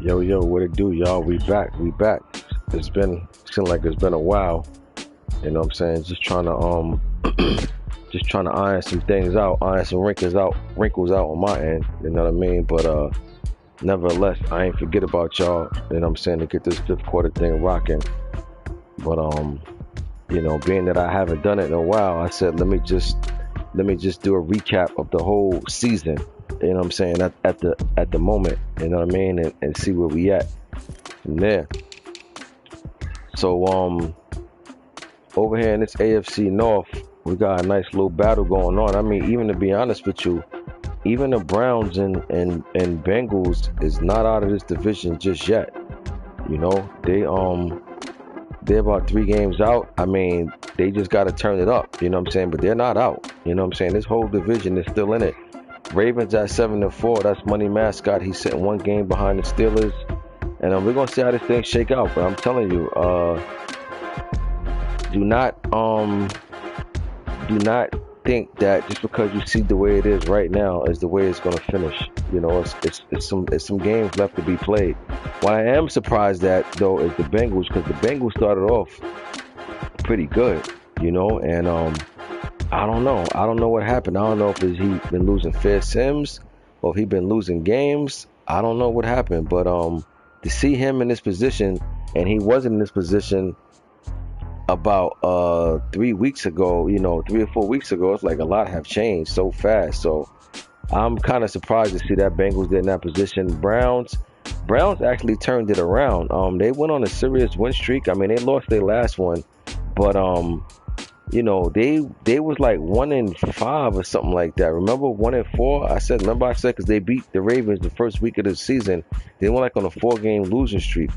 Yo, yo, what it do, y'all? We back, we back. Seemed like it's been a while. You know what I'm saying? Just trying to iron some things out, iron some wrinkles out on my end. You know what I mean? But nevertheless, I ain't forget about y'all. You know what I'm saying? To get this fifth quarter thing rocking. But being that I haven't done it in a while, I said let me just do a recap of the whole season. You know what I'm saying? At the moment, you know what I mean, and see where we at from there. So over here in this AFC North, we got a nice little battle going on. I mean, even to be honest with you, even the Browns and Bengals is not out of this division just yet. You know, they're about 3 games out. I mean, they just got to turn it up. You know what I'm saying? But they're not out. You know what I'm saying? This whole division is still in it. Ravens at 7-4. That's Money Mascot. He's sitting 1 game behind the Steelers, and we're gonna see how this thing shake out. But I'm telling you, do not think that just because you see the way it is right now is the way it's gonna finish. You know, it's some games left to be played. What I am surprised at though is the Bengals, because the Bengals started off pretty good. You know, and I don't know. I don't know what happened. I don't know if he been losing fair sims or if he been losing games. I don't know what happened, but to see him in this position, and he wasn't in this position about 3 weeks ago, 3 or 4 weeks ago, it's like a lot have changed so fast. So I'm kind of surprised to see that Bengals get in that position. Browns actually turned it around. They went on a serious win streak. I mean, they lost their last one, but they was like 1-5 or something like that. Remember 1-4? Remember I said because they beat the Ravens the first week of the season. They went like on a 4-game losing streak.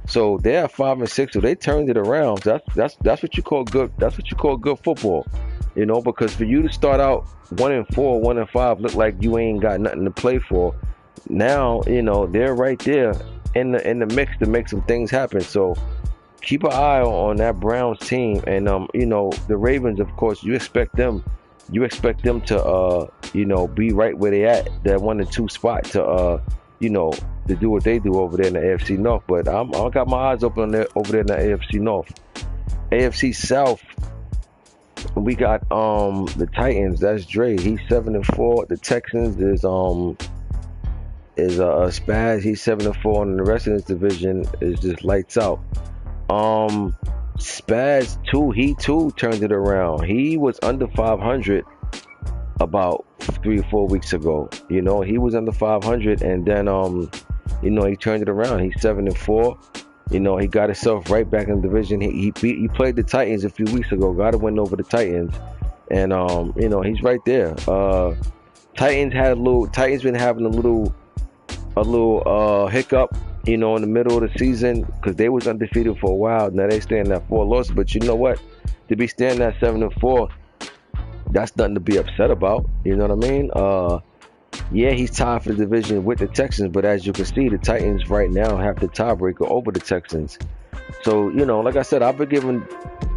So they're at 5-6. So they turned it around. That's what you call good. That's what you call good football. You know, because for you to start out 1-4, 1-5, look like you ain't got nothing to play for. Now they're right there in the mix to make some things happen. So keep an eye on that Browns team, and the Ravens. Of course, you expect them to be right where they at, that 1 and 2 spot, to to do what they do over there in the AFC North. But I got my eyes open on there, over there in the AFC North. AFC South, we got the Titans. That's Dre. He's 7-4. The Texans is Spaz. He's 7-4, and the rest of this division is just lights out. Spaz too, he too turned it around. He was under 500 about 3 or 4 weeks ago. He was under 500, and then he turned it around. He's 7-4. He got himself right back in the division. He played the Titans a few weeks ago, got a win over the Titans, and he's right there. Titans been having a little hiccup, in the middle of the season, because they was undefeated for a while. Now they stand at 4 losses, but you know what? To be standing at 7-4, that's nothing to be upset about. You know what I mean? Yeah, he's tied for the division with the Texans, but as you can see, the Titans right now have the tiebreaker over the Texans. So, like I said, I've been giving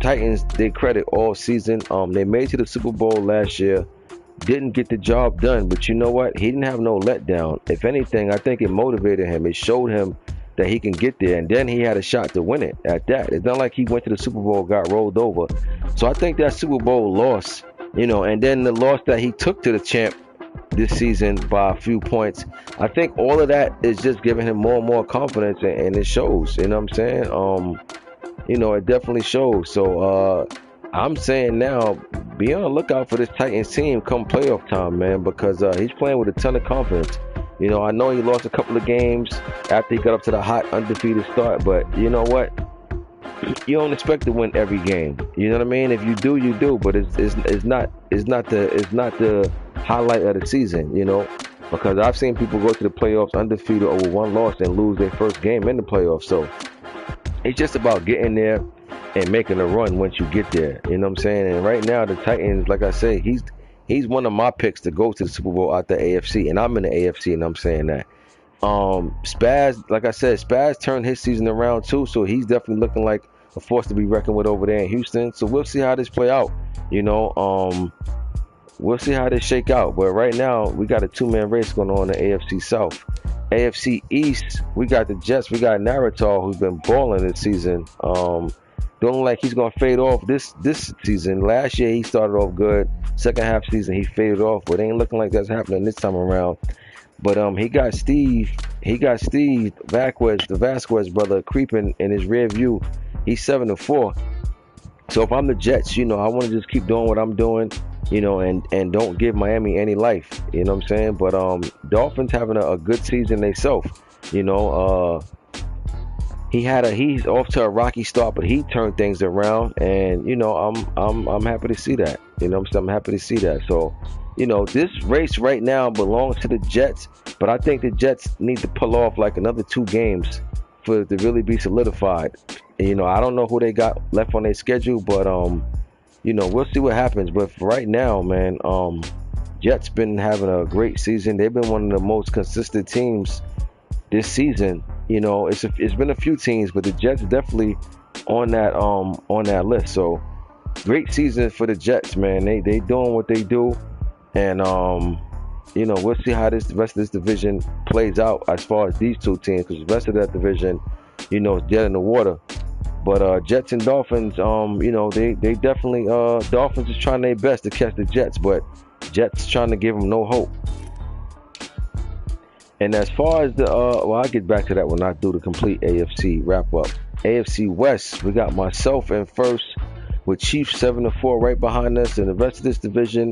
Titans their credit all season. They made it to the Super Bowl last year. Didn't get the job done, but you know what? He didn't have no letdown. If anything, I think it motivated him. It showed him that he can get there, and then he had a shot to win it at that. It's not like he went to the Super Bowl, got rolled over. So I think that Super Bowl loss, and then the loss that he took to the champ this season by a few points, I think all of that is just giving him more and more confidence, and it shows. You know what I'm saying? It definitely shows. So I'm saying now, be on the lookout for this Titans team come playoff time, man, because he's playing with a ton of confidence. I know he lost a couple of games after he got up to the hot undefeated start, but you know what? You don't expect to win every game. You know what I mean? If you do, you do. But it's not the highlight of the season. Because I've seen people go to the playoffs undefeated over 1 loss and lose their first game in the playoffs. So it's just about getting there and making a run once you get there. You know what I'm saying? And right now, the Titans, like I say, he's one of my picks to go to the Super Bowl out the AFC, and I'm in the AFC, and I'm saying that. Spaz, like I said, Spaz turned his season around too, so he's definitely looking like a force to be reckoned with over there in Houston. So we'll see how this play out. We'll see how this shake out. But right now, we got a 2-man race going on in the AFC South. AFC East, we got the Jets. We got Naruto, who's been balling this season. Don't look like he's gonna fade off this season. Last year he started off good. Second half season he faded off, but it ain't looking like that's happening this time around. But he got Steve Vasquez, the Vasquez brother, creeping in his rear view. He's 7-4. So if I'm the Jets, I want to just keep doing what I'm doing, and don't give Miami any life. You know what I'm saying? But Dolphins having a good season themselves. He's off to a rocky start, but he turned things around, and I'm happy to see that. I'm happy to see that. So, this race right now belongs to the Jets, but I think the Jets need to pull off like another 2 games for it to really be solidified. I don't know who they got left on their schedule, but we'll see what happens. But for right now, man, Jets been having a great season. They've been one of the most consistent teams this season. It's been a few teams, but the Jets definitely on that list. So great season for the Jets, man. They doing what they do, and we'll see how the rest of this division plays out as far as these 2 teams, because the rest of that division, is dead in the water. But Jets and Dolphins, they definitely Dolphins is trying their best to catch the Jets, but Jets trying to give them no hope. And as far as I'll get back to that when I do the complete AFC wrap up. AFC West, we got myself in first with Chiefs 7-4 right behind us, and the rest of this division